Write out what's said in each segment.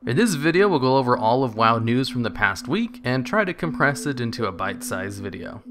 In this video, we'll go over all of WoW news from the past week and try to compress it into a bite-sized video.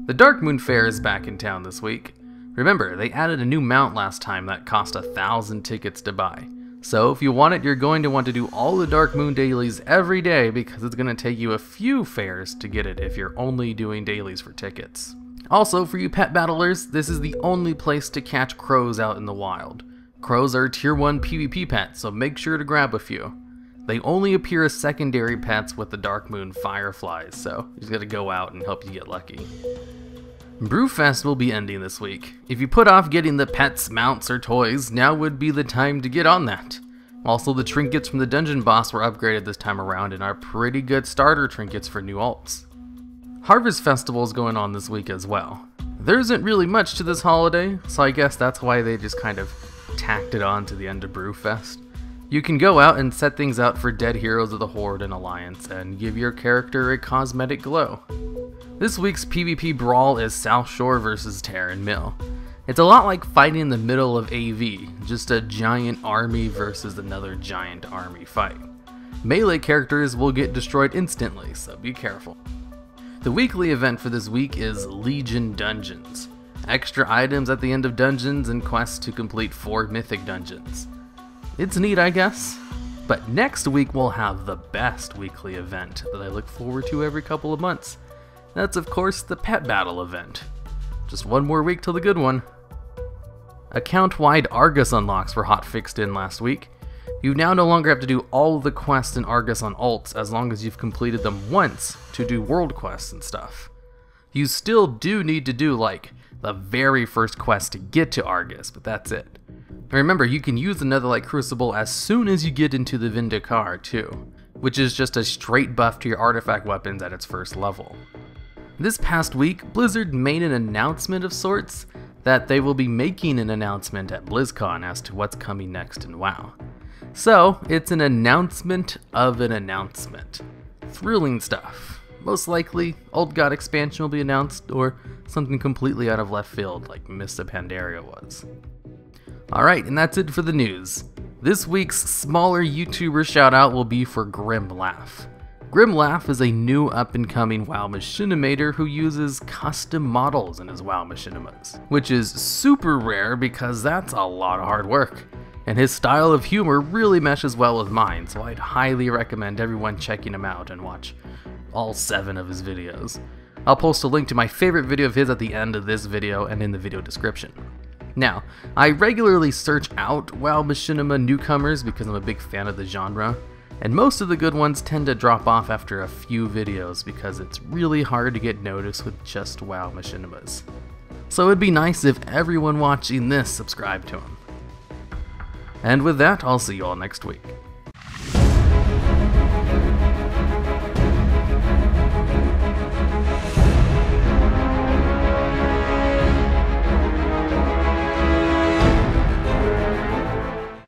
The Darkmoon Faire is back in town this week. Remember, they added a new mount last time that cost 1,000 tickets to buy. So if you want it, you're going to want to do all the Darkmoon dailies every day because it's going to take you a few fairs to get it if you're only doing dailies for tickets. Also, for you pet battlers, this is the only place to catch crows out in the wild. Crows are tier 1 PvP pets, so make sure to grab a few. They only appear as secondary pets with the Darkmoon Fireflies, so you just gotta go out and hope you get lucky. Brewfest will be ending this week. If you put off getting the pets, mounts, or toys, now would be the time to get on that. Also, the trinkets from the dungeon boss were upgraded this time around and are pretty good starter trinkets for new alts. Harvest Festival is going on this week as well. There isn't really much to this holiday, so I guess that's why they just kind of tacked it on to the end of Brewfest. You can go out and set things out for dead heroes of the Horde and Alliance and give your character a cosmetic glow. This week's PvP brawl is Southshore vs Taren Mill. It's a lot like fighting in the middle of AV, just a giant army versus another giant army fight. Melee characters will get destroyed instantly, so be careful. The weekly event for this week is Legion Dungeons. Extra items at the end of dungeons and quests to complete 4 mythic dungeons. It's neat, I guess. But next week we'll have the best weekly event that I look forward to every couple of months. That's of course the Pet Battle event. Just one more week till the good one. Account-wide Argus unlocks were hotfixed in last week. You now no longer have to do all of the quests in Argus on alts as long as you've completed them once to do world quests and stuff. You still do need to do like the very first quest to get to Argus, but that's it. And remember, you can use the Netherlight Crucible as soon as you get into the Vindicar too, which is just a straight buff to your artifact weapons at its first level. This past week, Blizzard made an announcement of sorts that they will be making an announcement at Blizzcon as to what's coming next in WoW. So, it's an announcement of an announcement. Thrilling stuff. Most likely, Old God expansion will be announced, or something completely out of left field like Mists of Pandaria was. Alright, and that's it for the news. This week's smaller YouTuber shoutout will be for Grimlaugh. Grimlaugh is a new up-and-coming WoW Machinimator who uses custom models in his WoW Machinimas, which is super rare because that's a lot of hard work. And his style of humor really meshes well with mine, so I'd highly recommend everyone checking him out and watch all 7 of his videos. I'll post a link to my favorite video of his at the end of this video and in the video description. Now, I regularly search out WoW Machinima newcomers because I'm a big fan of the genre, and most of the good ones tend to drop off after a few videos because it's really hard to get noticed with just WoW Machinimas. So it'd be nice if everyone watching this subscribed to him. And with that, I'll see you all next week.